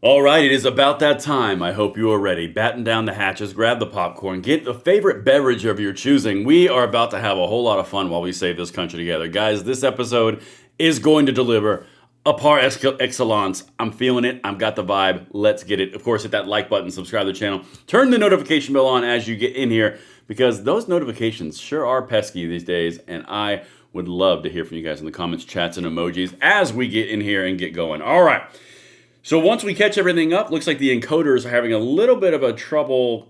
All right, it is about that time. I hope you are ready. Batten down the hatches, grab the popcorn, get the favorite beverage of your choosing. We are about to have a whole lot of fun while we save this country together. Guys, this episode is going to deliver a par excellence. I'm feeling it. I've got the vibe. Let's get it. Of course, hit that like button, subscribe to the channel, turn the notification bell on as you get in here because those notifications sure are pesky these days, and I would love to hear from you guys in the comments, chats, and emojis as we get in here and get going. All right. So once we catch everything up, looks like the encoders are having a little bit of a trouble.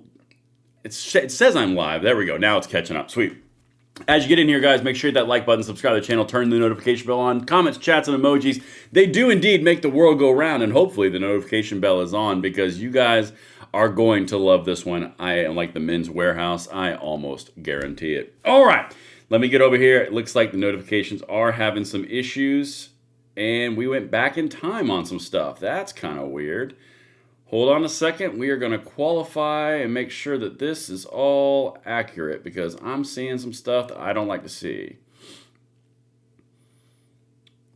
It says I'm live. There we go. Now it's catching up. Sweet. As you get in here, guys, make sure you hit that like button, subscribe to the channel, turn the notification bell on. Comments, chats, and emojis. They do indeed make the world go round, and hopefully the notification bell is on because you guys are going to love this one. I am like the Men's Warehouse. I almost guarantee it. All right. Let me get over here. It looks like the notifications are having some issues. And we went back in time on some stuff. That's kind of weird. Hold on a second. We are going to qualify and make sure that this is all accurate because I'm seeing some stuff that I don't like to see.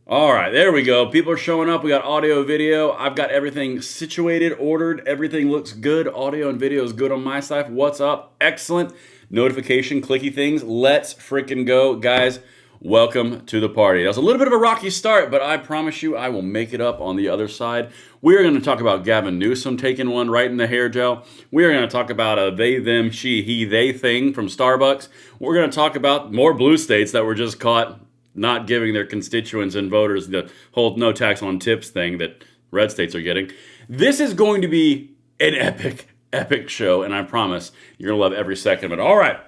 All right, there we go. People are showing up. We got audio, video. I've got everything situated, ordered. Everything looks good. Audio and video is good on my side. What's up? Excellent. Notification, clicky things. Let's freaking go. Guys, welcome to the party. That was a little bit of a rocky start, but I promise you I will make it up on the other side. We are going to talk about Gavin Newsom taking one right in the hair gel. We are going to talk about a they, them, she, he, they thing from Starbucks. We're going to talk about more blue states that were just caught not giving their constituents and voters the whole no tax on tips thing that red states are getting. This is going to be an epic show, and I promise you're going to love every second of it. All right.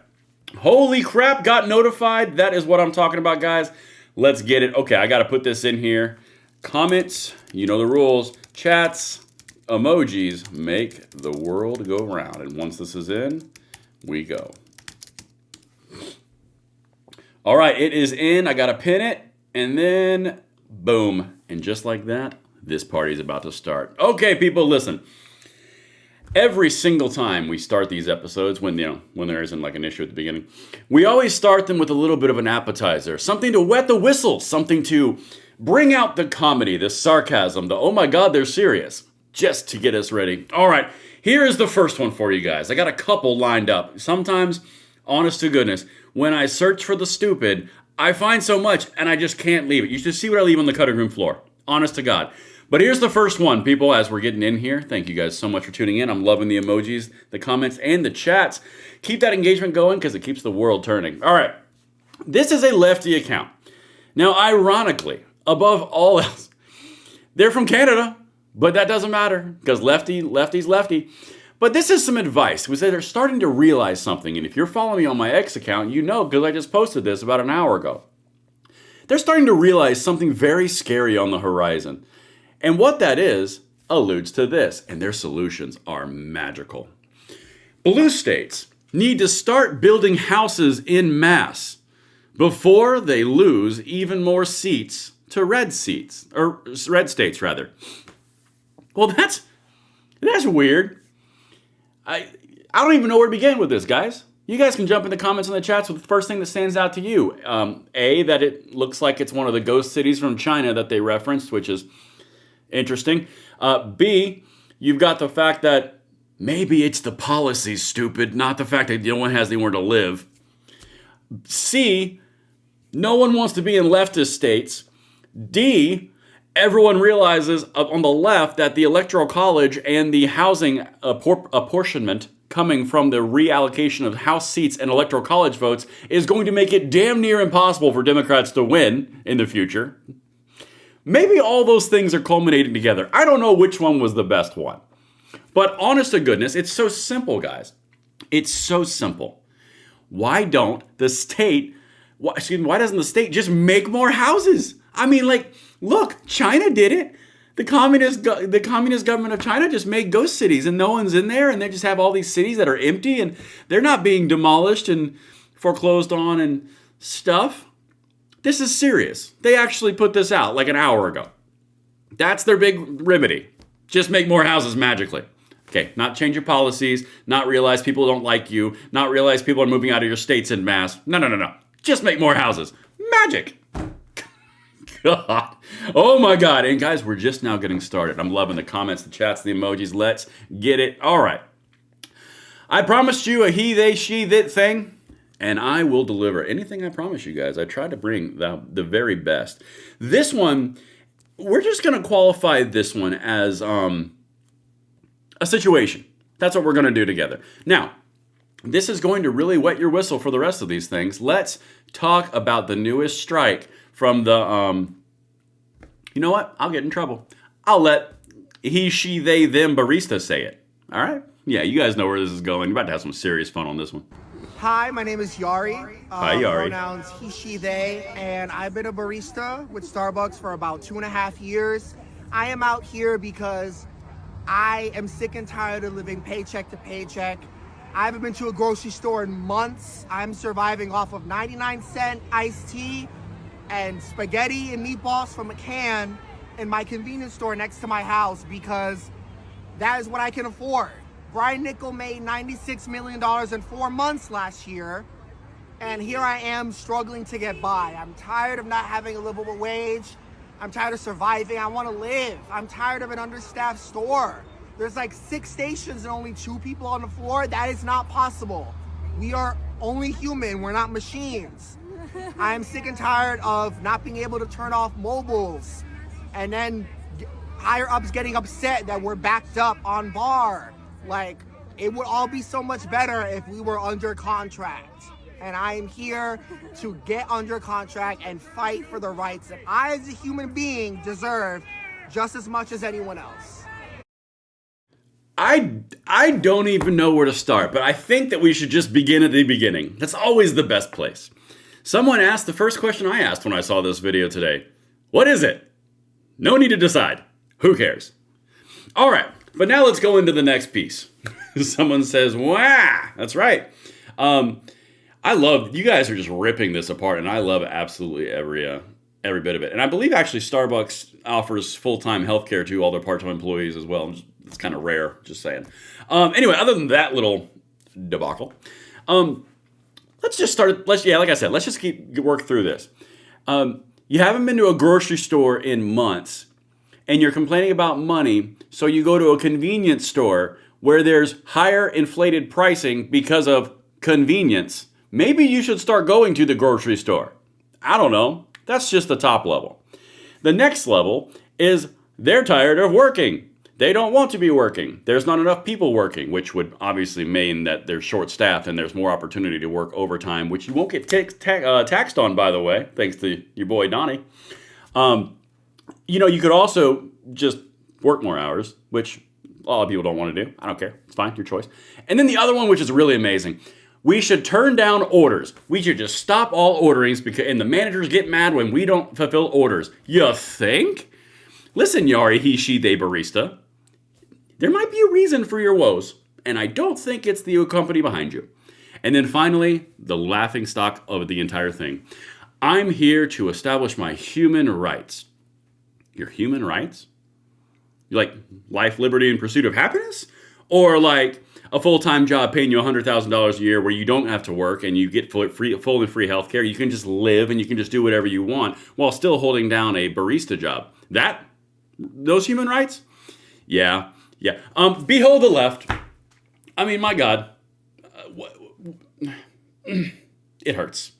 Holy crap, got notified. That is what I'm talking about, guys. Let's get it. Okay, I got to put this in here. Comments, you know the rules. Chats, emojis, make the world go round. And once this is in, we go. All right, it is in. I got to pin it. And then, boom. And just like that, this party is about to start. Okay, people, listen. Every single time we start these episodes, when there isn't like an issue at the beginning, we always start them with a little bit of an appetizer, something to wet the whistle, something to bring out the comedy, the sarcasm, the oh my god, they're serious, just to get us ready. All right, here is the first one for you guys. I got a couple lined up. Sometimes, honest to goodness, when I search for the stupid, I find so much and I just can't leave it. You should see what I leave on the cutting room floor. Honest to God. But here's the first one, people, as we're getting in here. Thank you guys so much for tuning in. I'm loving the emojis, the comments, and the chats. Keep that engagement going because it keeps the world turning. All right. This is a lefty account. Now, ironically, above all else, they're from Canada, but that doesn't matter because lefty's lefty. But this is some advice because they're starting to realize something. And if you're following me on my X account, you know because I just posted this about an hour ago. They're starting to realize something very scary on the horizon. And what that is alludes to this, and their solutions are magical. Blue states need to start building houses in mass before they lose even more seats to red states, rather. Well, that's weird. I don't even know where to begin with this, guys. You guys can jump in the comments and the chats with the first thing that stands out to you. A, that it looks like it's one of the ghost cities from China that they referenced, which is interesting. B, you've got the fact that maybe it's the policies, stupid, not the fact that no one has anywhere to live. C, no one wants to be in leftist states. D, everyone realizes on the left that the Electoral College and the housing apportionment coming from the reallocation of House seats and Electoral College votes is going to make it damn near impossible for Democrats to win in the future. Maybe all those things are culminating together. I don't know which one was the best one. But honest to goodness, it's so simple, guys. It's so simple. Why doesn't the state just make more houses? I mean, like, look, China did it. The communist government of China just made ghost cities and no one's in there and they just have all these cities that are empty and they're not being demolished and foreclosed on and stuff. This is serious. They actually put this out like an hour ago. That's their big remedy. Just make more houses magically. Okay, not change your policies, not realize people don't like you, not realize people are moving out of your states en masse. No. Just make more houses. Magic. God. Oh my God. And guys, we're just now getting started. I'm loving the comments, the chats, the emojis. Let's get it. All right. I promised you a he, they, she, that thing, and I will deliver anything I promise you guys. I try to bring the very best. This one, we're just going to qualify this one as a situation. That's what we're going to do together. Now, this is going to really wet your whistle for the rest of these things. Let's talk about the newest strike from the, you know what? I'll get in trouble. I'll let he, she, they, them barista say it. All right? Yeah, you guys know where this is going. You're about to have some serious fun on this one. Hi, my name is Yari. Hi, Yari. Pronouns he, she, they, and I've been a barista with Starbucks for about 2.5 years. I am out here because I am sick and tired of living paycheck to paycheck. I haven't been to a grocery store in months. I'm surviving off of 99-cent iced tea and spaghetti and meatballs from a can in my convenience store next to my house because that is what I can afford. Brian Nickel made $96 million in 4 months last year, and here I am struggling to get by. I'm tired of not having a livable wage. I'm tired of surviving. I want to live. I'm tired of an understaffed store. There's like 6 stations and only 2 people on the floor. That is not possible. We are only human. We're not machines. I am sick and tired of not being able to turn off mobiles and then higher ups getting upset that we're backed up on bar. Like, it would all be so much better if we were under contract. And I am here to get under contract and fight for the rights that I as a human being deserve just as much as anyone else. I don't even know where to start, but I think that we should just begin at the beginning. That's always the best place. Someone asked the first question I asked when I saw this video today. What is it? No need to decide. Who cares? All right, but now let's go into the next piece. Someone says, wow, that's right. I love, you guys are just ripping this apart, and I love absolutely every bit of it. And I believe actually Starbucks offers full-time healthcare to all their part-time employees as well. It's kind of rare, just saying. Anyway, other than that little debacle, let's just start. Like I said, let's just work through this. You haven't been to a grocery store in months, and you're complaining about money, so you go to a convenience store where there's higher inflated pricing because of convenience. Maybe you should start going to the grocery store. I don't know. That's just the top level. The next level is they're tired of working. They don't want to be working. There's not enough people working, which would obviously mean that they're short-staffed and there's more opportunity to work overtime, which you won't get taxed on, by the way, thanks to your boy Donnie. You could also just work more hours, which a lot of people don't want to do. I don't care. It's fine. Your choice. And then the other one, which is really amazing, we should turn down orders. We should just stop all orderings and the managers get mad when we don't fulfill orders. You think? Listen, Yari, he, she, they barista. There might be a reason for your woes, and I don't think it's the company behind you. And then finally, the laughing stock of the entire thing. I'm here to establish my human rights. Your human rights? You like life, liberty, and pursuit of happiness? Or like a full-time job paying you $100,000 a year where you don't have to work and you get full and free health care. You can just live and you can just do whatever you want while still holding down a barista job. Those human rights? Yeah. Behold the left. I mean, my God. It hurts.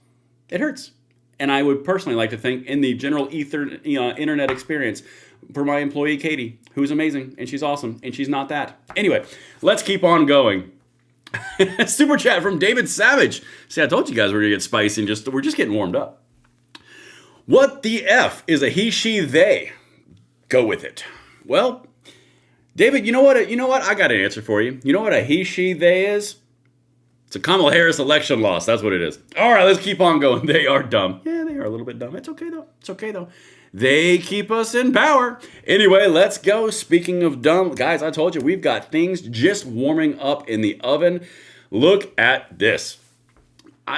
It hurts. And I would personally like to thank in the general internet experience for my employee, Katie, who's amazing, and she's awesome, and she's not that. Anyway, let's keep on going. Super chat from David Savage. See, I told you guys we're going to get spicy, and we're just getting warmed up. What the F is a he, she, they? Go with it. Well, David, you know what? I got an answer for you. You know what a he, she, they is? It's a Kamala Harris election loss. That's what it is. All right, let's keep on going. They are dumb. Yeah, they are a little bit dumb. It's okay, though. They keep us in power. Anyway, let's go. Speaking of dumb, guys, I told you we've got things just warming up in the oven. Look at this.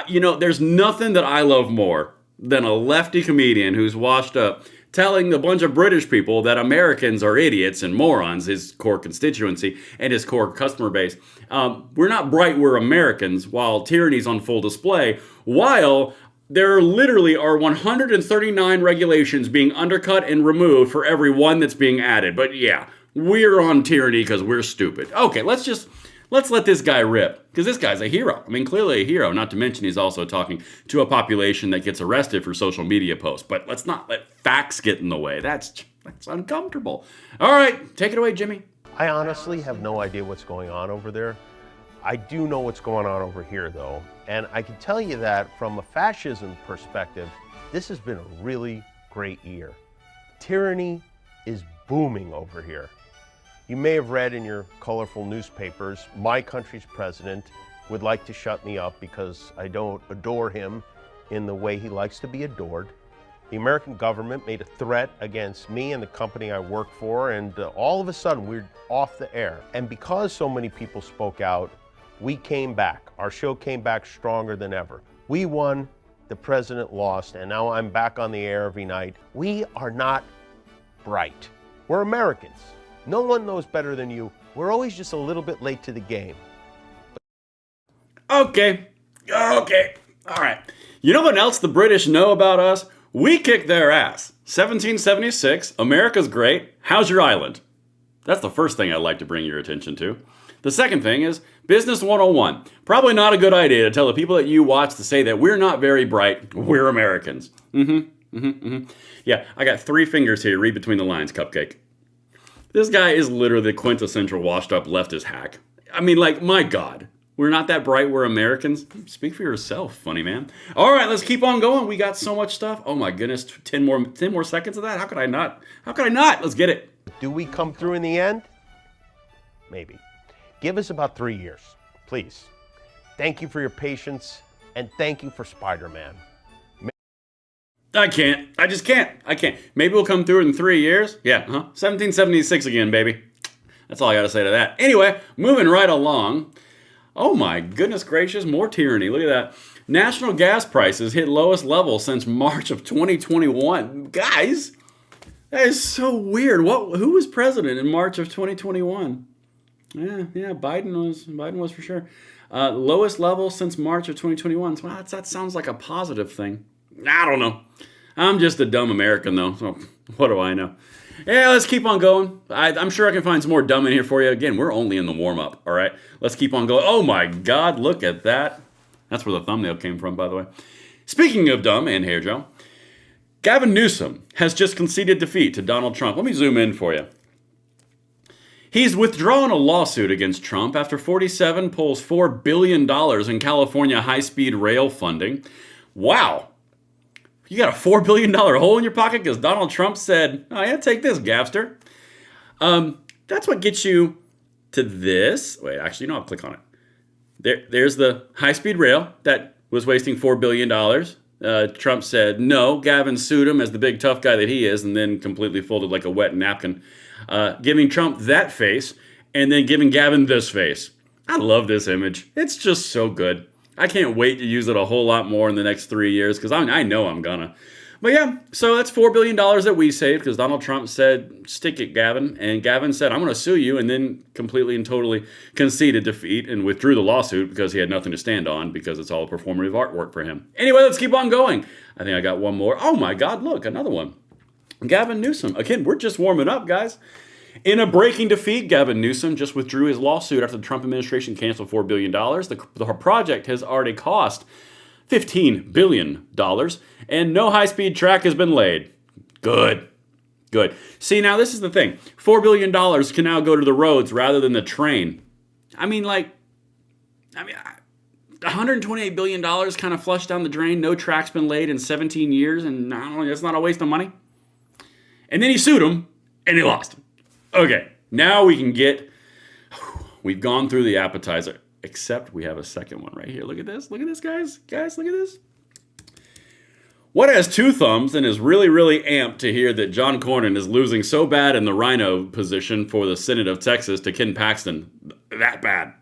There's nothing that I love more than a lefty comedian who's washed up telling a bunch of British people that Americans are idiots and morons, his core constituency and his core customer base. We're not bright, we're Americans, while tyranny's on full display, while There literally are 139 regulations being undercut and removed for every one that's being added. But yeah, we're on tyranny because we're stupid. Okay, let's let this guy rip, because this guy's a hero. I mean, clearly a hero, not to mention he's also talking to a population that gets arrested for social media posts. But let's not let facts get in the way. That's uncomfortable. All right, take it away, Jimmy. I honestly have no idea what's going on over there. I do know what's going on over here, though. And I can tell you that from a fascism perspective, this has been a really great year. Tyranny is booming over here. You may have read in your colorful newspapers, my country's president would like to shut me up because I don't adore him in the way he likes to be adored. The American government made a threat against me and the company I work for, and all of a sudden we're off the air. And because so many people spoke out, we came back. Our show came back stronger than ever. We won, the president lost, and now I'm back on the air every night. We are not bright. We're Americans. No one knows better than you. We're always just a little bit late to the game. Okay. All right. You know what else the British know about us? We kicked their ass. 1776, America's great. How's your island? That's the first thing I'd like to bring your attention to. The second thing is Business 101. Probably not a good idea to tell the people that you watch to say that we're not very bright. We're Americans. Yeah, I got 3 fingers here. Read between the lines, Cupcake. This guy is literally the quintessential washed-up leftist hack. I mean, like, my God. We're not that bright, we're Americans. Speak for yourself, funny man. All right, let's keep on going. We got so much stuff. Oh my goodness, 10 more seconds of that? How could I not? Let's get it. Do we come through in the end? Maybe. Give us about 3 years, please. Thank you for your patience, and thank you for Spider-Man. I can't. I just can't. I can't. Maybe we'll come through in 3 years. Yeah, 1776 again, baby. That's all I got to say to that. Anyway, moving right along. Oh my goodness gracious, more tyranny. Look at that. National gas prices hit lowest level since March of 2021. Guys, that is so weird. Who was president in March of 2021? Yeah, Biden was for sure. Lowest level since March of 2021. So that sounds like a positive thing. I don't know. I'm just a dumb American, though. So what do I know? Yeah, let's keep on going. I'm sure I can find some more dumb in here for you. Again, we're only in the warm-up, all right? Let's keep on going. Oh, my God, look at that. That's where the thumbnail came from, by the way. Speaking of dumb and hair gel, Gavin Newsom has just conceded defeat to Donald Trump. Let me zoom in for you. He's withdrawn a lawsuit against Trump after 47 pulls $4 billion in California high-speed rail funding. Wow. You got a $4 billion hole in your pocket because Donald Trump said, oh yeah, take this, Gavster. That's what gets you to this. Wait, actually, no, I'll click on it. There's the high-speed rail that was wasting $4 billion. Trump said, no. Gavin sued him as the big tough guy that he is, and then completely folded like a wet napkin, giving Trump that face and then giving Gavin this face. I love this image. It's just so good. I can't wait to use it a whole lot more in the next 3 years because I know I'm gonna. But yeah, so that's $4 billion that we saved because Donald Trump said, stick it, Gavin. And Gavin said, I'm going to sue you, and then completely and totally conceded defeat and withdrew the lawsuit because he had nothing to stand on because it's all performative artwork for him. Anyway, let's keep on going. I think I got one more. Oh my God, look, another one. Gavin Newsom. Again, we're just warming up, guys. In a breaking defeat, Gavin Newsom just withdrew his lawsuit after the Trump administration canceled $4 billion. The project has already cost $15 billion, and no high-speed track has been laid. Good. See, now this is the thing. $4 billion can now go to the roads rather than the train. $128 billion kind of flushed down the drain. No track's been laid in 17 years, and I don't know, that's not a waste of money. And then he sued him, and he lost. Okay, now we can we've gone through the appetizer, except we have a second one right here. Look at this, guys. Guys, look at this. What has 2 thumbs and is really, really amped to hear that John Cornyn is losing so bad in the rhino position for the Senate of Texas to Ken Paxton? That bad.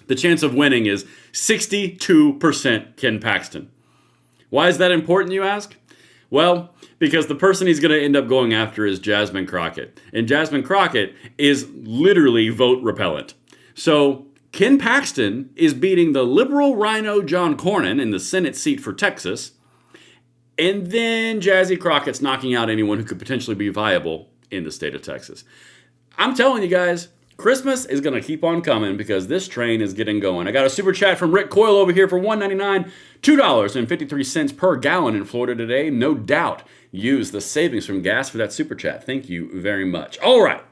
The chance of winning is 62% Ken Paxton. Why is that important, you ask? Well, because the person he's going to end up going after is Jasmine Crockett. And Jasmine Crockett is literally vote repellent. So Ken Paxton is beating the liberal rhino John Cornyn in the Senate seat for Texas. And then Jazzy Crockett's knocking out anyone who could potentially be viable in the state of Texas. I'm telling you guys, Christmas is going to keep on coming because this train is getting going. I got a super chat from Rick Coyle over here for $1.99, $2.53 per gallon in Florida today. No doubt use the savings from gas for that super chat. Thank you very much. All right.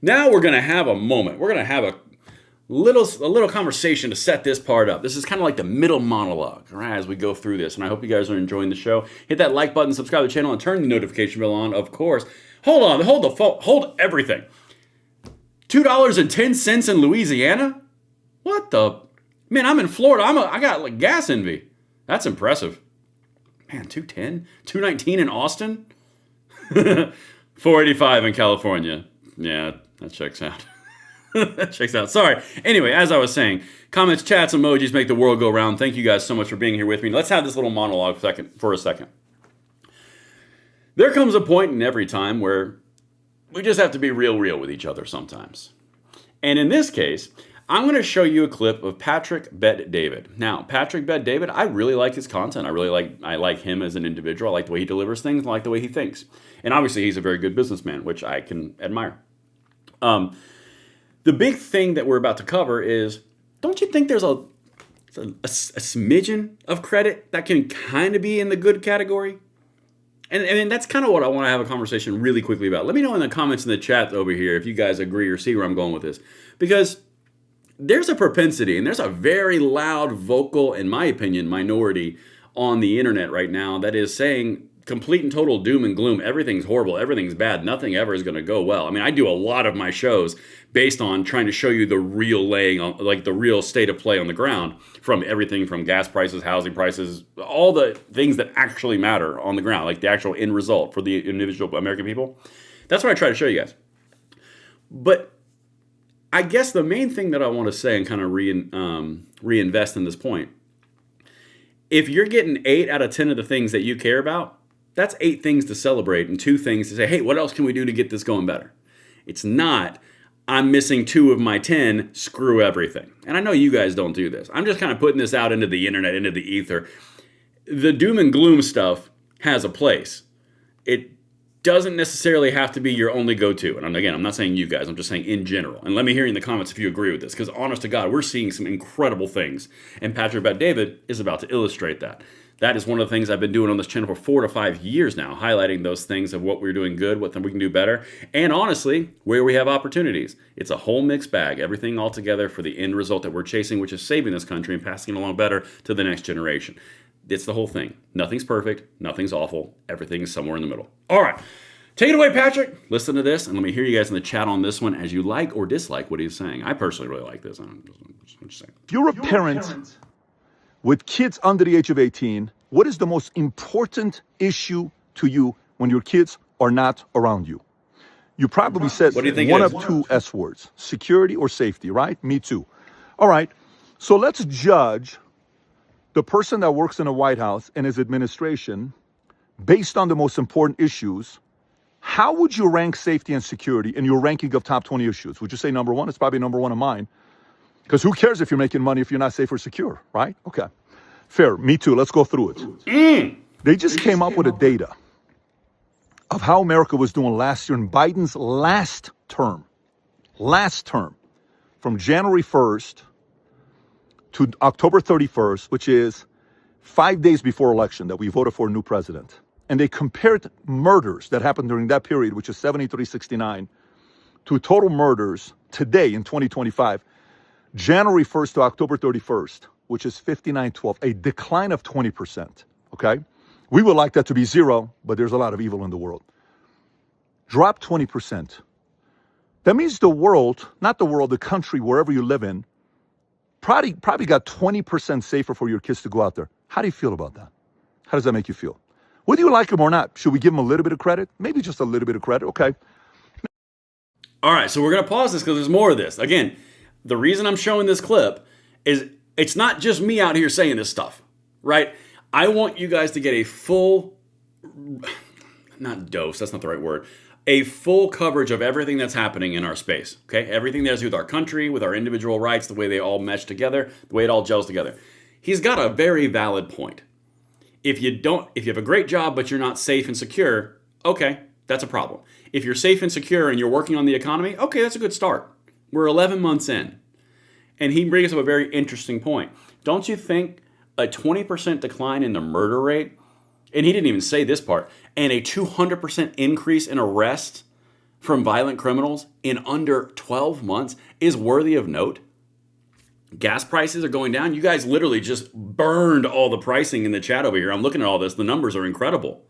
Now we're going to have a moment. We're going to have a little conversation to set this part up. This is kind of like the middle monologue, all right, as we go through this. And I hope you guys are enjoying the show. Hit that like button, subscribe to the channel, and turn the notification bell on, of course. Hold on. Hold the phone. Hold everything. $2.10 in Louisiana? What the? Man, I'm in Florida. I got like gas envy. That's impressive. Man, 210? 219 in Austin? 485 in California. Yeah, that checks out. That checks out. Sorry. Anyway, as I was saying, comments, chats, emojis make the world go round. Thank you guys so much for being here with me. Let's have this little monologue for a second. There comes a point in every time where we just have to be real with each other sometimes. And in this case, I'm going to show you a clip of Patrick Bet-David. Now, Patrick Bet-David, I really like his content. I like him as an individual. I like the way he delivers things. I like the way he thinks. And obviously, he's a very good businessman, which I can admire. The big thing that we're about to cover is, don't you think there's a smidgen of credit that can kind of be in the good category? And that's kind of what I want to have a conversation really quickly about. Let me know in the comments in the chat over here if you guys agree or see where I'm going with this. Because there's a propensity, and there's a very loud, vocal, in my opinion, minority on the internet right now that is saying complete and total doom and gloom. Everything's horrible. Everything's bad. Nothing ever is going to go well. I mean, I do a lot of my shows based on trying to show you the real the real state of play on the ground, from everything from gas prices, housing prices, all the things that actually matter on the ground, like the actual end result for the individual American people. That's what I try to show you guys. But I guess the main thing that I want to say and kind of reinvest in this point, if you're getting 8 out of 10 of the things that you care about, that's 8 things to celebrate and 2 things to say, hey, what else can we do to get this going better? It's not, I'm missing 2 of my 10, screw everything. And I know you guys don't do this. I'm just kind of putting this out into the internet, into the ether. The doom and gloom stuff has a place. It doesn't necessarily have to be your only go-to. And again, I'm not saying you guys, I'm just saying in general. And let me hear in the comments if you agree with this, because honest to God, we're seeing some incredible things. And Patrick Bet-David is about to illustrate that. That is one of the things I've been doing on this channel for 4 to 5 years now, highlighting those things of what we're doing good, what we can do better, and honestly, where we have opportunities. It's a whole mixed bag, everything all together for the end result that we're chasing, which is saving this country and passing it along better to the next generation. It's the whole thing. Nothing's perfect. Nothing's awful. Everything's somewhere in the middle. All right. Take it away, Patrick. Listen to this, and let me hear you guys in the chat on this one as you like or dislike what he's saying. I personally really like this. I'm just saying. If you're a parent with kids under the age of 18, what is the most important issue to you when your kids are not around you? You probably said one of 2 S words, security or safety, right? Me too. All right. So let's judge the person that works in the White House and his administration based on the most important issues. How would you rank safety and security in your ranking of top 20 issues? Would you say number 1? It's probably number 1 of mine. Because who cares if you're making money if you're not safe or secure, right? Okay. Fair. Me too. Let's go through it. They just came up with a data of how America was doing last year in Biden's last term, from January 1st to October 31st, which is 5 days before election that we voted for a new president. And they compared murders that happened during that period, which is 7369, to total murders today in 2025, January 1st to October 31st, which is 5912, a decline of 20%, okay? We would like that to be 0, but there's a lot of evil in the world. Drop 20%. That means the world, not the world, the country, wherever you live in, probably got 20% safer for your kids to go out there. How do you feel about that? How does that make you feel? Whether you like them or not, should we give them a little bit of credit? Maybe just a little bit of credit, okay. All right, so we're going to pause this because there's more of this. Again, the reason I'm showing this clip is it's not just me out here saying this stuff, right? I want you guys to get a full, not dose, that's not the right word, a full coverage of everything that's happening in our space, okay? Everything that has to do with our country, with our individual rights, the way they all mesh together, the way it all gels together. He's got a very valid point. If you have a great job, but you're not safe and secure, okay, that's a problem. If you're safe and secure and you're working on the economy, okay, that's a good start. We're 11 months in. And he brings up a very interesting point. Don't you think a 20% decline in the murder rate, and he didn't even say this part, and a 200% increase in arrests from violent criminals in under 12 months is worthy of note? Gas prices are going down. You guys literally just burned all the pricing in the chat over here. I'm looking at all this. The numbers are incredible.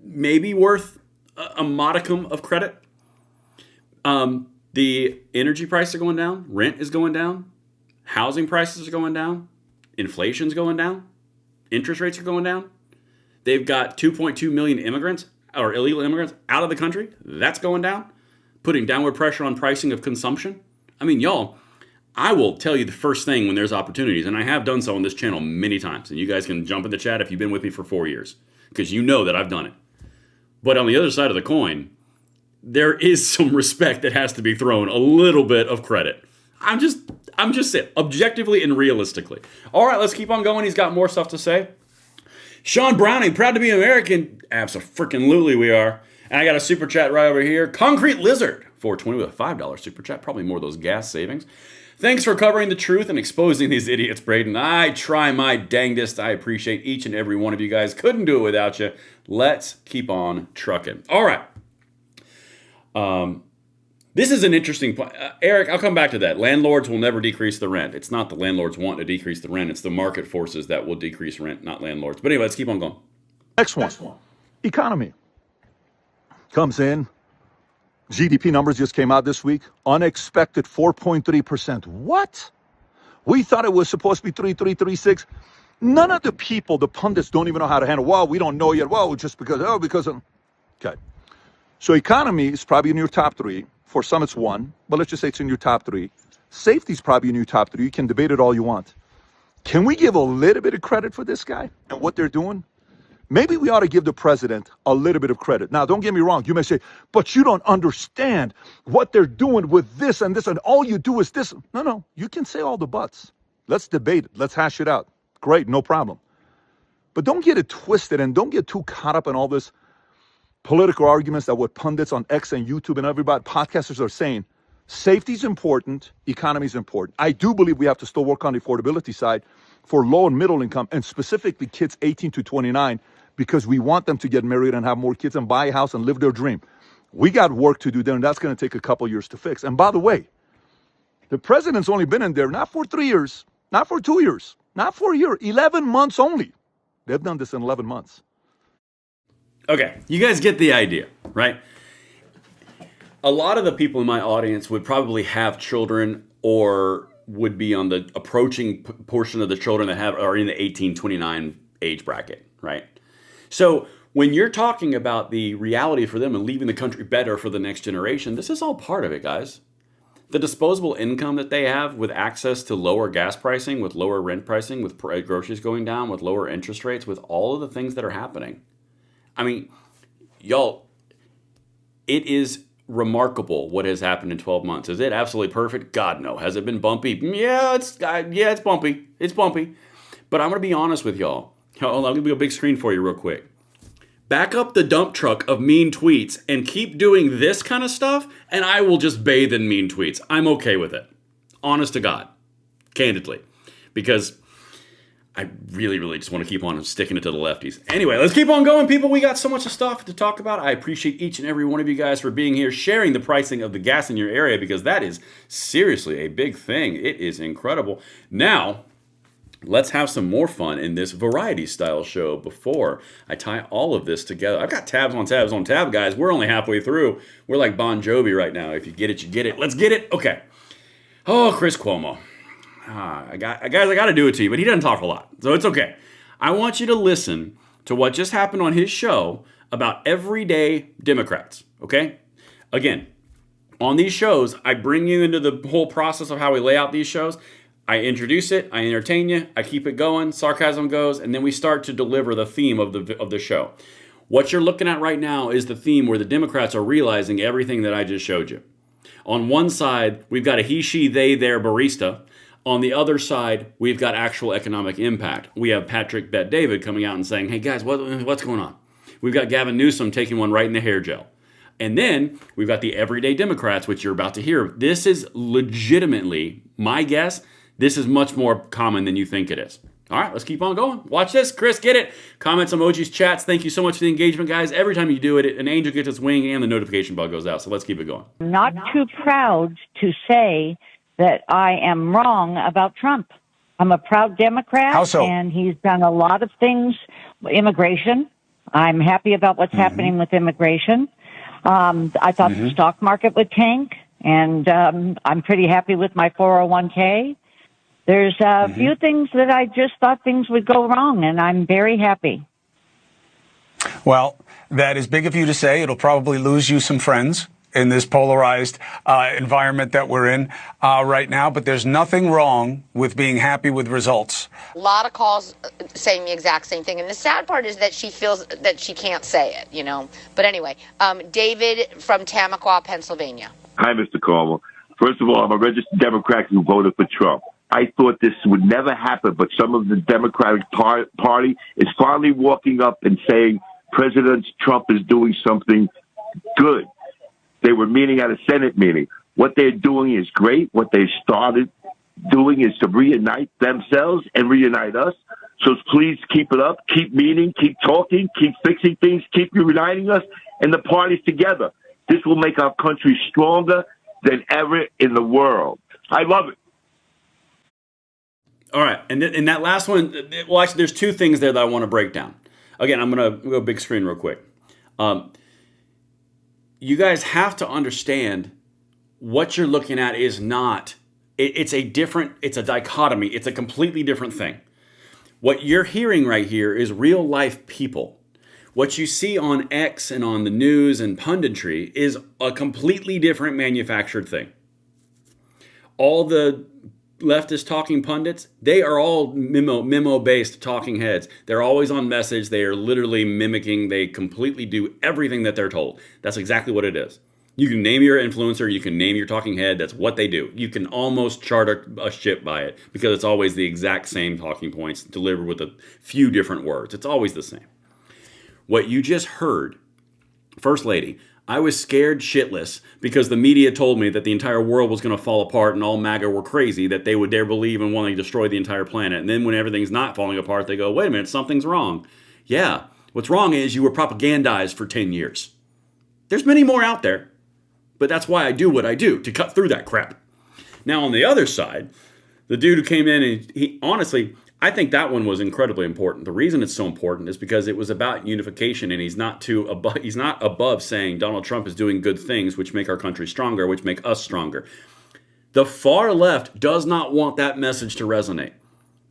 Maybe worth a modicum of credit. The energy prices are going down. Rent is going down. Housing prices are going down. Inflation's going down. Interest rates are going down. They've got 2.2 million immigrants or illegal immigrants out of the country. That's going down, putting downward pressure on pricing of consumption. I mean, y'all, I will tell you the first thing when there's opportunities, and I have done so on this channel many times, and you guys can jump in the chat if you've been with me for 4 years, because you know that I've done it. But on the other side of the coin, there is some respect that has to be thrown, a little bit of credit. I'm just saying, objectively and realistically. All right, let's keep on going. He's got more stuff to say. Sean Browning, proud to be American. Abso-freaking-lutely we are. And I got a super chat right over here. Concrete Lizard, 420 with a $5 super chat. Probably more of those gas savings. Thanks for covering the truth and exposing these idiots, Braden. I try my dangdest. I appreciate each and every one of you guys. Couldn't do it without you. Let's keep on trucking. All right. This is an interesting point. Eric, I'll come back to that. Landlords will never decrease the rent. It's not the landlords want to decrease the rent. It's the market forces that will decrease rent, not landlords. But anyway, let's keep on going. Next one. Economy. Comes in. GDP numbers just came out this week. Unexpected 4.3%. What? We thought it was supposed to be 3.6. None of the people, the pundits, don't even know how to handle. Well, we don't know yet. Well, just because of. Okay. So economy is probably in your top three. For some, it's one, but let's just say it's in your top three. Safety is probably in your top three. You can debate it all you want. Can we give a little bit of credit for this guy and what they're doing? Maybe we ought to give the president a little bit of credit. Now, don't get me wrong. You may say, but you don't understand what they're doing with this and this, and all you do is this. No, you can say all the buts. Let's debate it. Let's hash it out. Great, no problem. But don't get it twisted and don't get too caught up in all this political arguments that what pundits on X and YouTube and everybody, podcasters are saying. Safety is important, economy is important. I do believe we have to still work on the affordability side for low and middle income, and specifically kids 18 to 29, because we want them to get married and have more kids and buy a house and live their dream. We got work to do there, and that's going to take a couple years to fix. And by the way, the president's only been in there not for 3 years, not for 2 years, not for a year, 11 months only. They've done this in 11 months. Okay, you guys get the idea, right? A lot of the people in my audience would probably have children or would be on the approaching portion of the children that are in the 18-29 age bracket, right? So when you're talking about the reality for them and leaving the country better for the next generation, this is all part of it, guys. The disposable income that they have with access to lower gas pricing, with lower rent pricing, with groceries going down, with lower interest rates, with all of the things that are happening. I mean, y'all, it is remarkable what has happened in 12 months. Is it absolutely perfect? God, no. Has it been bumpy? Yeah, it's bumpy. It's bumpy. But I'm going to be honest with y'all. Hold on, I'm going to do a big screen for you real quick. Back up the dump truck of mean tweets and keep doing this kind of stuff, and I will just bathe in mean tweets. I'm okay with it. Honest to God. Candidly. Because I really just want to keep on sticking it to the lefties. Anyway, let's keep on going, people. We got so much stuff to talk about. I appreciate each and every one of you guys for being here, sharing the pricing of the gas in your area, because that is seriously a big thing. It is incredible. Now, let's have some more fun in this variety style show before I tie all of this together. I've got tabs on tabs on tab, guys. We're only halfway through. We're like Bon Jovi right now. If you get it, you get it. Let's get it. Okay. Oh, Chris Cuomo. I got to do it to you, but he doesn't talk a lot, so it's okay. I want you to listen to what just happened on his show about everyday Democrats, okay? Again, on these shows, I bring you into the whole process of how we lay out these shows. I introduce it, I entertain you, I keep it going, sarcasm goes, and then we start to deliver the theme of the show. What you're looking at right now is the theme where the Democrats are realizing everything that I just showed you. On one side, we've got a he, she, they, their barista. On the other side, we've got actual economic impact. We have Patrick Bet-David coming out and saying, hey guys, what's going on? We've got Gavin Newsom taking one right in the hair gel. And then we've got the everyday Democrats, which you're about to hear. This is legitimately, my guess, this is much more common than you think it is. All right, let's keep on going. Watch this. Chris, get it. Comments, emojis, chats. Thank you so much for the engagement, guys. Every time you do it, an angel gets its wing and the notification bell goes out. So let's keep it going. I'm not too proud to say that I am wrong about Trump. I'm a proud Democrat. How so? And he's done a lot of things. Immigration. I'm happy about what's happening with immigration. I thought the stock market would tank, and I'm pretty happy with my 401k. There's a few things that I just thought things would go wrong, and I'm very happy. Well, that is big of you to say. It'll probably lose you some friends in this polarized environment that we're in right now. But there's nothing wrong with being happy with results. A lot of calls saying the exact same thing. And the sad part is that she feels that she can't say it, you know. But anyway, David from Tamaqua, Pennsylvania. Hi, Mr. Carmel. First of all, I'm a registered Democrat who voted for Trump. I thought this would never happen, but some of the Democratic Party is finally walking up and saying President Trump is doing something good. They were meeting at a Senate meeting. What they're doing is great. What they started doing is to reunite themselves and reunite us. So please keep it up. Keep meeting, keep talking, keep fixing things, keep uniting us and the parties together. This will make our country stronger than ever in the world. I love it. All right. And in that last one, well, actually, there's two things there that I want to break down. Again, I'm going to go big screen real quick. You guys have to understand what you're looking at is not, it's a dichotomy. It's a completely different thing. What you're hearing right here is real life people. What you see on X and on the news and punditry is a completely different manufactured thing. All the leftist talking pundits, they are all memo-based talking heads. They're always on message. They are literally mimicking. They completely do everything that they're told. That's exactly what it is. You can name your influencer. You can name your talking head. That's what they do. You can almost chart a ship by it because it's always the exact same talking points delivered with a few different words. It's always the same. What you just heard, First Lady, I was scared shitless because the media told me that the entire world was going to fall apart and all MAGA were crazy, that they would dare believe and want to destroy the entire planet. And then when everything's not falling apart, they go, wait a minute, something's wrong. Yeah, what's wrong is you were propagandized for 10 years. There's many more out there, but that's why I do what I do, to cut through that crap. Now, on the other side, the dude who came in, and he honestly, I think that one was incredibly important. The reason it's so important is because it was about unification, and he's not above saying Donald Trump is doing good things which make our country stronger, which make us stronger. The far left does not want that message to resonate.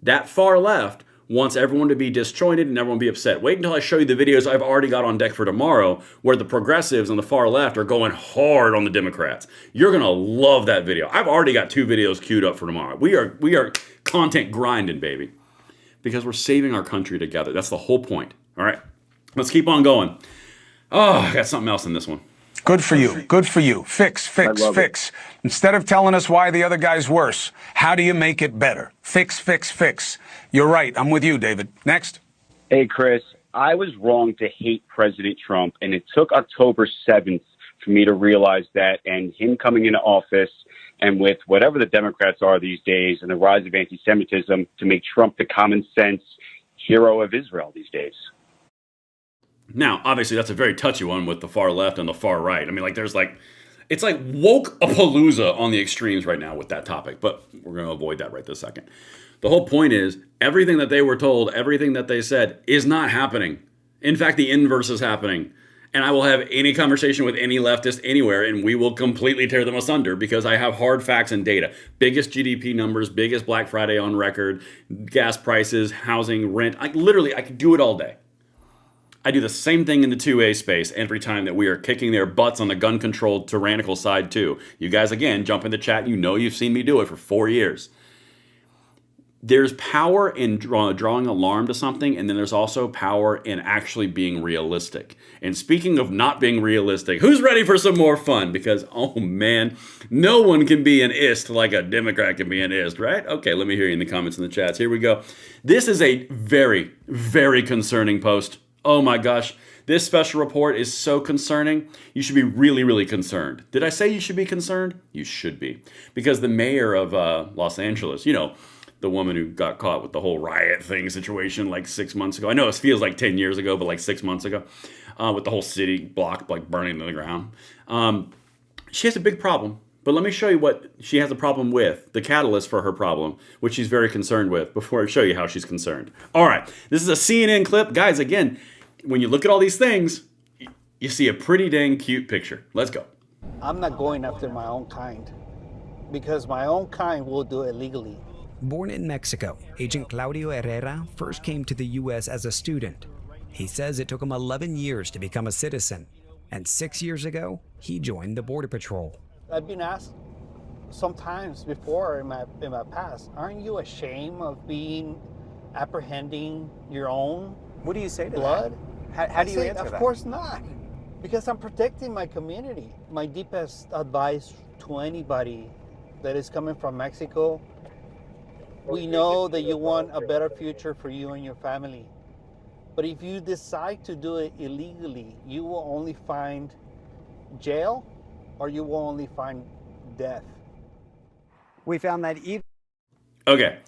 That far left wants everyone to be disjointed and everyone be upset. Wait until I show you the videos I've already got on deck for tomorrow where the progressives on the far left are going hard on the Democrats. You're going to love that video. I've already got 2 videos queued up for tomorrow. We are content grinding, baby. Because we're saving our country together. That's the whole point. All right, let's keep on going. Oh, I got something else in this one. Good for you. Good for you. Fix. Instead of telling us why the other guy's worse, how do you make it better? Fix. You're right. I'm with you, David. Next. Hey, Chris. I was wrong to hate President Trump, and it took October 7th for me to realize that, and him coming into office, and with whatever the Democrats are these days and the rise of anti-Semitism, to make Trump the common sense hero of Israel these days. Now, obviously, that's a very touchy one with the far left and the far right. I mean, it's like woke-a-palooza on the extremes right now with that topic, but we're going to avoid that right this second. The whole point is, everything that they were told, everything that they said is not happening. In fact, the inverse is happening. And I will have any conversation with any leftist anywhere, and we will completely tear them asunder because I have hard facts and data. Biggest GDP numbers, biggest Black Friday on record, gas prices, housing, rent. I could do it all day. I do the same thing in the 2A space every time that we are kicking their butts on the gun-controlled tyrannical side too. You guys, again, jump in the chat. You know you've seen me do it for 4 years. there's power in drawing alarm to something, and then there's also power in actually being realistic. And speaking of not being realistic, who's ready for some more fun? Because, oh man, no one can be an ist like a Democrat can be an ist, right? Okay, let me hear you in the comments in the chats. Here we go. This is a very, very concerning post. Oh my gosh. This special report is so concerning. You should be really, really concerned. Did I say you should be concerned? You should be. Because the mayor of Los Angeles, you know, the woman who got caught with the whole riot thing situation like 6 months ago. I know it feels like 10 years ago, but like 6 months ago, with the whole city block like burning to the ground. She has a big problem. But let me show you what she has a problem with, the catalyst for her problem, which she's very concerned with, before I show you how she's concerned. All right, this is a CNN clip. Guys, again, when you look at all these things, you see a pretty dang cute picture. Let's go. I'm not going after my own kind, because my own kind will do it legally. Born in Mexico, Agent Claudio Herrera first came to the U.S. as a student. He says it took him 11 years to become a citizen, and 6 years ago, he joined the Border Patrol. I've been asked sometimes before in my past, aren't you ashamed of apprehending your own What do you say to blood? How do you answer that? that? Of course not, because I'm protecting my community. My deepest advice to anybody that is coming from Mexico, we know that you want a better future for you and your family. But if you decide to do it illegally, you will only find jail or you will only find death. We found that even... Okay.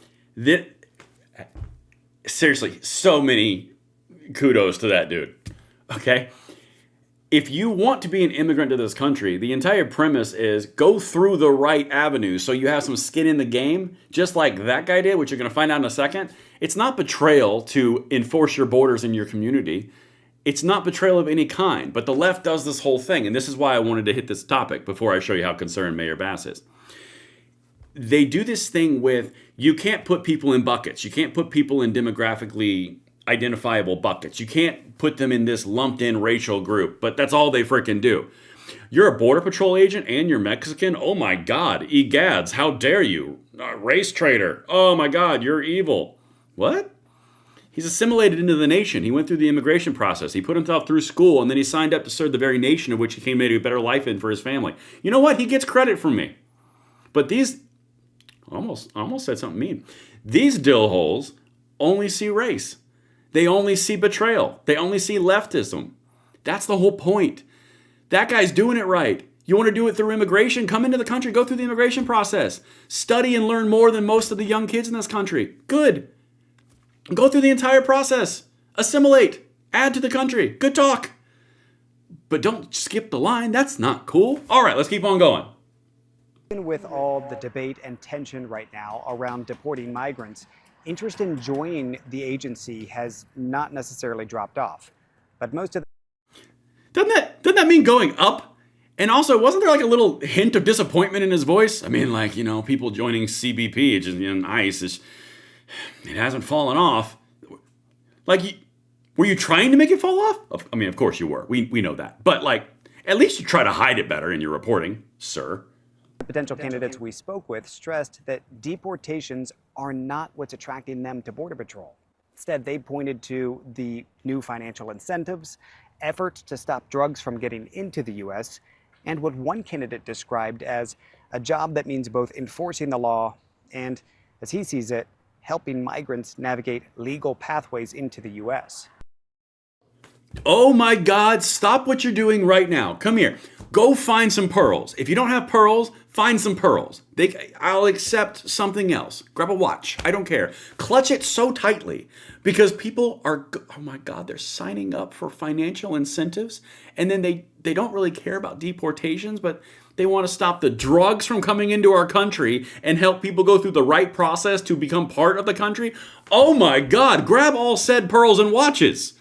Seriously, so many kudos to that dude. Okay? If you want to be an immigrant to this country, the entire premise is go through the right avenues so you have some skin in the game, just like that guy did, which you're going to find out in a second. It's not betrayal to enforce your borders in your community. It's not betrayal of any kind, but the left does this whole thing, and this is why I wanted to hit this topic before I show you how concerned Mayor Bass is. They do this thing with, you can't put people in buckets. You can't put people in demographically identifiable buckets. You can't put them in this lumped in racial group, but that's all they freaking do. You're a Border Patrol agent and you're Mexican? Oh my God, egads, how dare you? Race traitor. Oh my God, you're evil. What? He's assimilated into the nation. He went through the immigration process. He put himself through school, and then he signed up to serve the very nation of which he came to make a better life in for his family. You know what? He gets credit from me. But these, almost said something mean. These dillholes only see race. They only see betrayal. They only see leftism. That's the whole point. That guy's doing it right. You want to do it through immigration? Come into the country. Go through the immigration process. Study and learn more than most of the young kids in this country. Good. Go through the entire process. Assimilate. Add to the country. Good talk. But don't skip the line. That's not cool. All right, let's keep on going. Even with all the debate and tension right now around deporting migrants, interest in joining the agency has not necessarily dropped off. But most of the... Doesn't that mean going up? And also, wasn't there like a little hint of disappointment in his voice? I mean, like, you know, people joining CBP, which is, you know, ICE, it hasn't fallen off. Like, were you trying to make it fall off? I mean, of course you were. We know that. But, like, at least you try to hide it better in your reporting, sir. Potential candidates we spoke with stressed that deportations are not what's attracting them to Border Patrol. Instead, they pointed to the new financial incentives, efforts to stop drugs from getting into the U.S., and what one candidate described as a job that means both enforcing the law and, as he sees it, helping migrants navigate legal pathways into the U.S. Oh my God, stop what you're doing right now. Come here. Go find some pearls. If you don't have pearls, find some pearls. I'll accept something else. Grab a watch. I don't care. Clutch it so tightly because people are, oh my God, they're signing up for financial incentives and then they don't really care about deportations, but they want to stop the drugs from coming into our country and help people go through the right process to become part of the country. Oh my God, grab all said pearls and watches.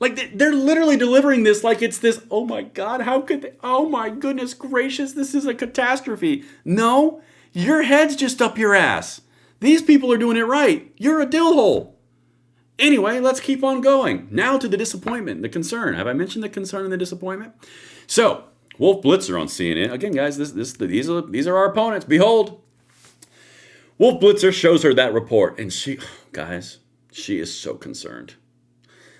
Like, they're literally delivering this like it's this, oh my God, how could they, oh my goodness gracious, this is a catastrophe. No, your head's just up your ass. These people are doing it right. You're a dillhole. Anyway, let's keep on going. Now to the disappointment, the concern. Have I mentioned the concern and the disappointment? So, Wolf Blitzer on CNN. Again, guys, these are our opponents. Behold. Wolf Blitzer shows her that report, and she is so concerned.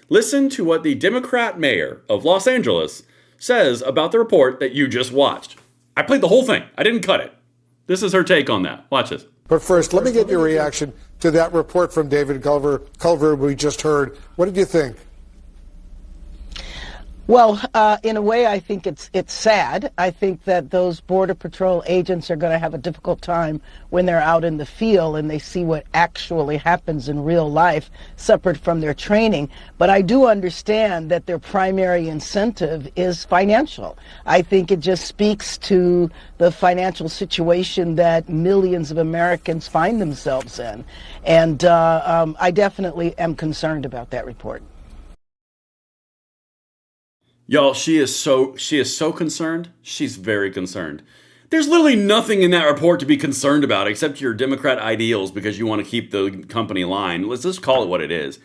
Listen to what the Democrat mayor of Los Angeles says about the report that you just watched. I played the whole thing. I didn't cut it. This is her take on that. Watch this. But first, let me get your reaction to that report from David Culver we just heard. What did you think? Well, in a way, I think it's sad. I think that those Border Patrol agents are going to have a difficult time when they're out in the field and they see what actually happens in real life, separate from their training. But I do understand that their primary incentive is financial. I think it just speaks to the financial situation that millions of Americans find themselves in. And I definitely am concerned about that report. Y'all, she is so concerned. She's very concerned. There's literally nothing in that report to be concerned about except your Democrat ideals because you want to keep the company line. Let's just call it what it is.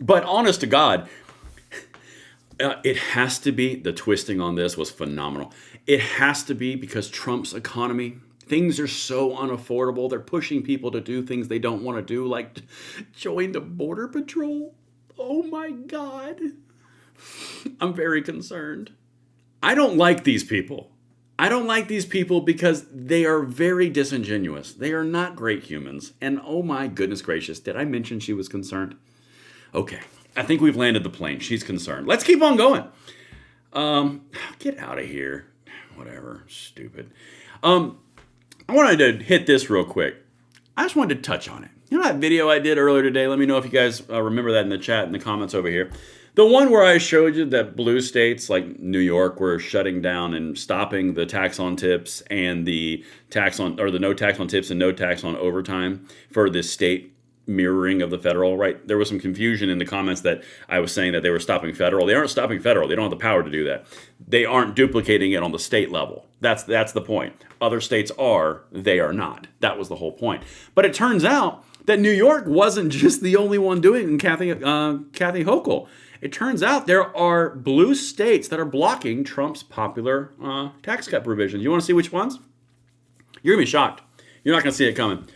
But honest to God, it has to be, the twisting on this was phenomenal. It has to be because Trump's economy, things are so unaffordable. They're pushing people to do things they don't want to do, like join the Border Patrol. Oh my God. I'm very concerned. I don't like these people. I don't like these people because they are very disingenuous. They are not great humans. And oh my goodness gracious, did I mention she was concerned? Okay, I think we've landed the plane. She's concerned. Let's keep on going. Get out of here. Whatever, stupid. I wanted to hit this real quick. I just wanted to touch on it. You know that video I did earlier today? Let me know if you guys remember that in the chat, in the comments over here. The one where I showed you that blue states like New York were shutting down and stopping the tax on tips and the tax on, or the no tax on tips and no tax on overtime for this state mirroring of the federal, right? There was some confusion in the comments that I was saying that they were stopping federal. They aren't stopping federal. They don't have the power to do that. They aren't duplicating it on the state level. That's the point. Other states are, they are not. That was the whole point. But it turns out that New York wasn't just the only one doing it, Kathy Hochul. It turns out there are blue states that are blocking Trump's popular tax cut provisions. You want to see which ones? You're going to be shocked. You're not going to see it coming.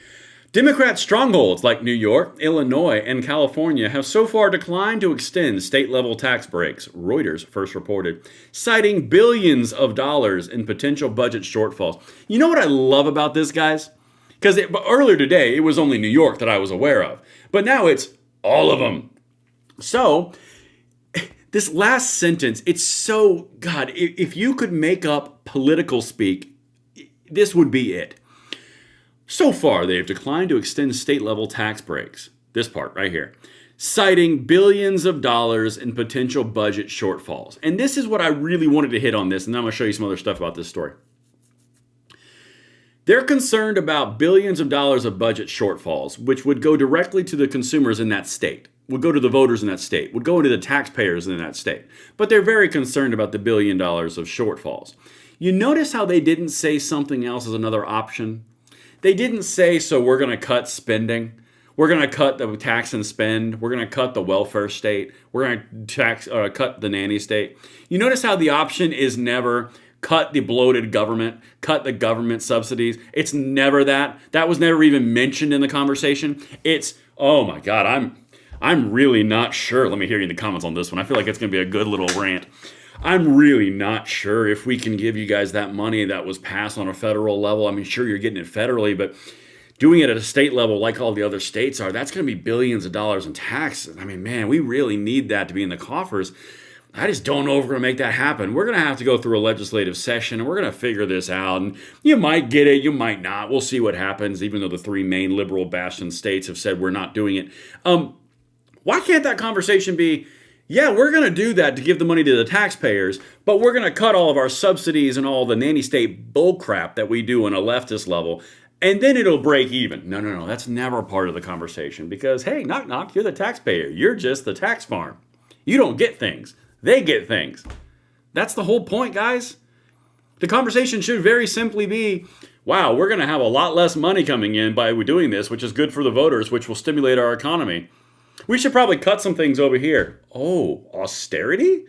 Democrat strongholds like New York, Illinois, and California have so far declined to extend state-level tax breaks, Reuters first reported, citing billions of dollars in potential budget shortfalls. You know what I love about this, guys? Because earlier today, it was only New York that I was aware of. But now it's all of them. So this last sentence, it's so, God, if you could make up political speak, this would be it. So far, they have declined to extend state-level tax breaks. This part right here. Citing billions of dollars in potential budget shortfalls. And this is what I really wanted to hit on this, and then I'm going to show you some other stuff about this story. They're concerned about billions of dollars of budget shortfalls, which would go directly to the consumers in that state, would go to the voters in that state, would go to the taxpayers in that state. But they're very concerned about the $1 billion of shortfalls. You notice how they didn't say something else as another option? They didn't say, so we're going to cut spending. We're going to cut the tax and spend. We're going to cut the welfare state. We're going to cut the nanny state. You notice how the option is never cut the bloated government, cut the government subsidies. It's never that. That was never even mentioned in the conversation. It's, oh my God, I'm really not sure. Let me hear you in the comments on this one. I feel like it's going to be a good little rant. I'm really not sure if we can give you guys that money that was passed on a federal level. I mean, sure, you're getting it federally, but doing it at a state level like all the other states are, that's going to be billions of dollars in taxes. I mean, man, we really need that to be in the coffers. I just don't know if we're going to make that happen. We're going to have to go through a legislative session, and we're going to figure this out. And you might get it, you might not. We'll see what happens, even though the three main liberal bastion states have said we're not doing it. Why can't that conversation be, yeah, we're going to do that to give the money to the taxpayers, but we're going to cut all of our subsidies and all the nanny state bullcrap that we do on a leftist level, and then it'll break even. No, that's never part of the conversation because, hey, knock, knock, you're the taxpayer. You're just the tax farm. You don't get things. They get things. That's the whole point, guys. The conversation should very simply be, wow, we're going to have a lot less money coming in by doing this, which is good for the voters, which will stimulate our economy. We should probably cut some things over here. Oh, austerity?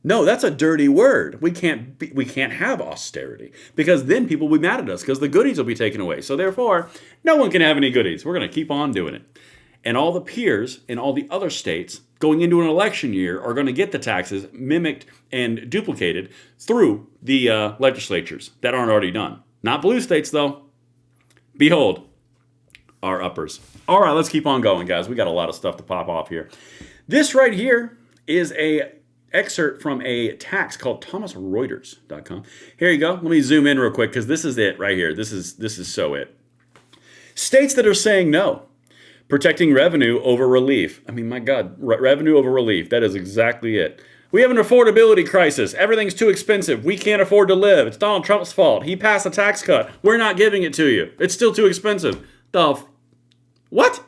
No, that's a dirty word. We can't have austerity because then people will be mad at us because the goodies will be taken away. So therefore, no one can have any goodies. We're going to keep on doing it. And all the peers in all the other states going into an election year are going to get the taxes mimicked and duplicated through the legislatures that aren't already done. Not blue states, though. Behold, our uppers. All right, let's keep on going, guys. We got a lot of stuff to pop off here. This right here is a excerpt from a tax called thomasreuters.com. Here you go. Let me zoom in real quick because this is it right here. This is so it. States that are saying no. Protecting revenue over relief. I mean, my God, revenue over relief. That is exactly it. We have an affordability crisis. Everything's too expensive. We can't afford to live. It's Donald Trump's fault. He passed a tax cut. We're not giving it to you. It's still too expensive. What?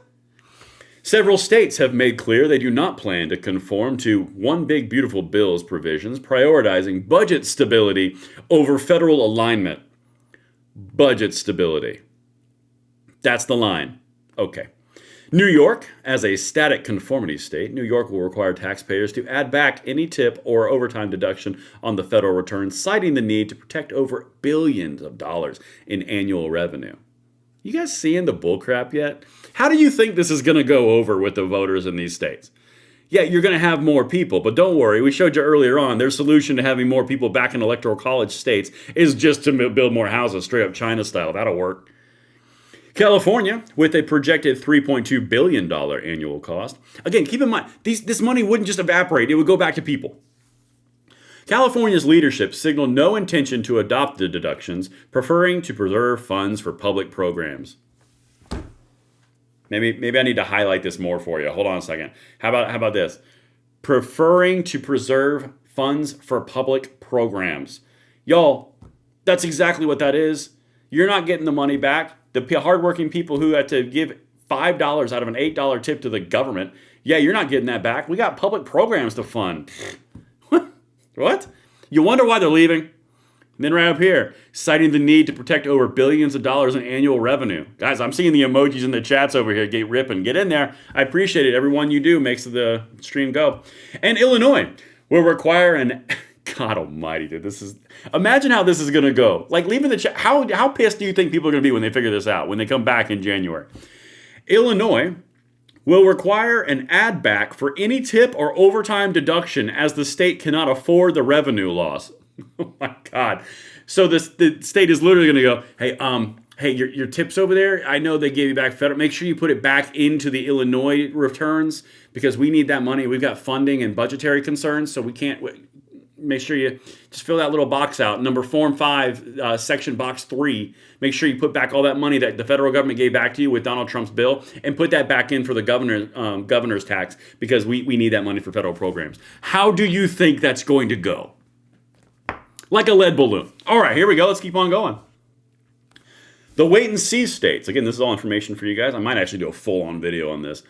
Several states have made clear they do not plan to conform to One Big Beautiful Bill's provisions, prioritizing budget stability over federal alignment. Budget stability. That's the line. Okay. New York, as a static conformity state, New York will require taxpayers to add back any tip or overtime deduction on the federal return, citing the need to protect over billions of dollars in annual revenue. You guys seeing the bullcrap yet? How do you think this is going to go over with the voters in these states? Yeah, you're going to have more people, but don't worry. We showed you earlier on their solution to having more people back in electoral college states is just to build more houses, straight up China style. That'll work. California, with a projected $3.2 billion annual cost. Again, keep in mind, this money wouldn't just evaporate. It would go back to people. California's leadership signaled no intention to adopt the deductions, preferring to preserve funds for public programs. Maybe I need to highlight this more for you. Hold on a second. How about this? Preferring to preserve funds for public programs. Y'all, that's exactly what that is. You're not getting the money back. The hardworking people who had to give $5 out of an $8 tip to the government, yeah, you're not getting that back. We got public programs to fund. What? You wonder why they're leaving? And then right up here, citing the need to protect over billions of dollars in annual revenue. Guys, I'm seeing the emojis in the chats over here. Get ripping. Get in there. I appreciate it. Everyone you do makes the stream go. And Illinois will require an... God almighty, dude. Imagine how this is going to go. Like, leaving the chat. How pissed do you think people are going to be when they figure this out, when they come back in January? Illinois will require an add back for any tip or overtime deduction as the state cannot afford the revenue loss. Oh my God. So the state is literally going to go, hey, your tips over there, I know they gave you back federal. Make sure you put it back into the Illinois returns because we need that money. We've got funding and budgetary concerns, so we can't... Make sure you just fill that little box out. Number Form 5, Section Box 3. Make sure you put back all that money that the federal government gave back to you with Donald Trump's bill and put that back in for the governor's tax because we need that money for federal programs. How do you think that's going to go? Like a lead balloon. All right, here we go. Let's keep on going. The wait and see states. Again, this is all information for you guys. I might actually do a full-on video on this.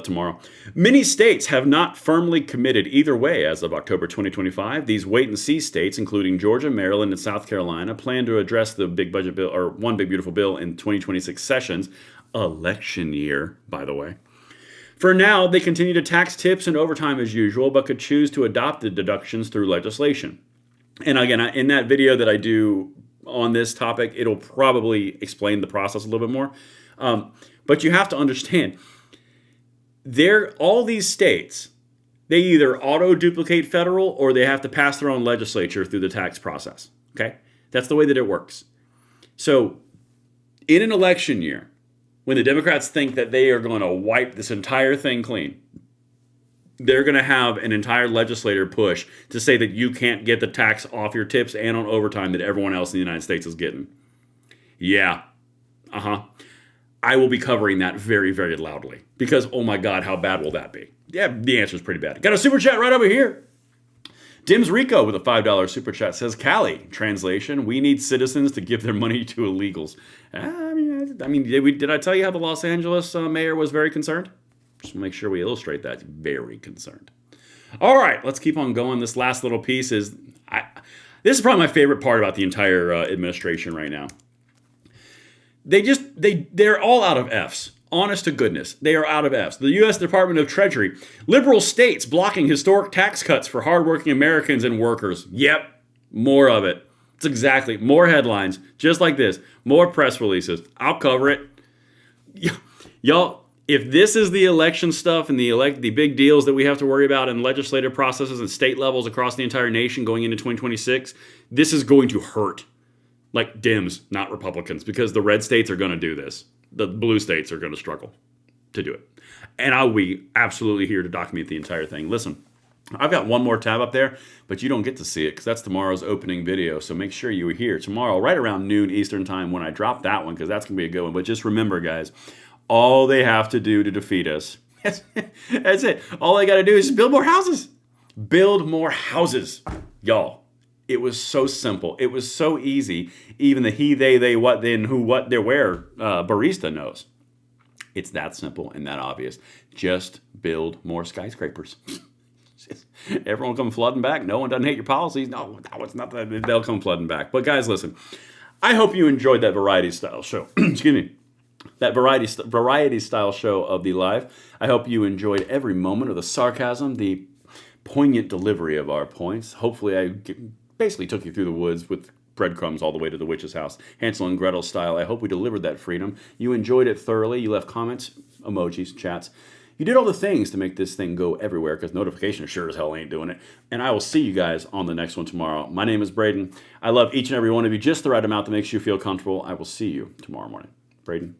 Tomorrow. Many states have not firmly committed either way as of October 2025. These wait-and-see states, including Georgia, Maryland, and South Carolina, plan to address the big budget bill, or One Big Beautiful Bill, in 2026 sessions. Election year, by the way. For now, they continue to tax tips and overtime as usual, but could choose to adopt the deductions through legislation. And again, in that video that I do on this topic, it'll probably explain the process a little bit more. But you have to understand, all these states, they either auto-duplicate federal or they have to pass their own legislature through the tax process. Okay? That's the way that it works. So, in an election year, when the Democrats think that they are going to wipe this entire thing clean, they're going to have an entire legislator push to say that you can't get the tax off your tips and on overtime that everyone else in the United States is getting. Yeah. I will be covering that very, very loudly because, oh my God, how bad will that be? Yeah, the answer is pretty bad. Got a super chat right over here. Dems Rico with a $5 super chat says, Cali, translation, we need citizens to give their money to illegals. I mean, did I tell you how the Los Angeles mayor was very concerned? Just make sure we illustrate that. Very concerned. All right, let's keep on going. This last little piece is, this is probably my favorite part about the entire administration right now. They're all out of F's. Honest to goodness, they are out of F's. The U.S. Department of Treasury, liberal states blocking historic tax cuts for hardworking Americans and workers. Yep, more of it. It's exactly more headlines, just like this. More press releases. I'll cover it. Y'all, if this is the election stuff and the big deals that we have to worry about in legislative processes and state levels across the entire nation going into 2026, this is going to hurt. Like Dems, not Republicans, because the red states are going to do this. The blue states are going to struggle to do it. And I'll be absolutely here to document the entire thing. Listen, I've got one more tab up there, but you don't get to see it because that's tomorrow's opening video. So make sure you are here tomorrow, right around noon Eastern time when I drop that one, because that's going to be a good one. But just remember, guys, all they have to do to defeat us, that's it. All they got to do is just build more houses. Build more houses. Y'all, it was so simple. It was so easy. Even the he, they, what, then, who, what, their, where barista knows. It's that simple and that obvious. Just build more skyscrapers. Everyone come flooding back. No one doesn't hate your policies. No, it's not that. They'll come flooding back. But guys, listen. I hope you enjoyed that variety style show. Excuse me. That variety style show of the live. I hope you enjoyed every moment of the sarcasm, the poignant delivery of our points. Hopefully I basically took you through the woods with breadcrumbs all the way to the witch's house. Hansel and Gretel style. I hope we delivered that freedom. You enjoyed it thoroughly. You left comments, emojis, chats. You did all the things to make this thing go everywhere because notifications sure as hell ain't doing it. And I will see you guys on the next one tomorrow. My name is Braden. I love each and every one of you just the right amount that makes you feel comfortable. I will see you tomorrow morning. Braden,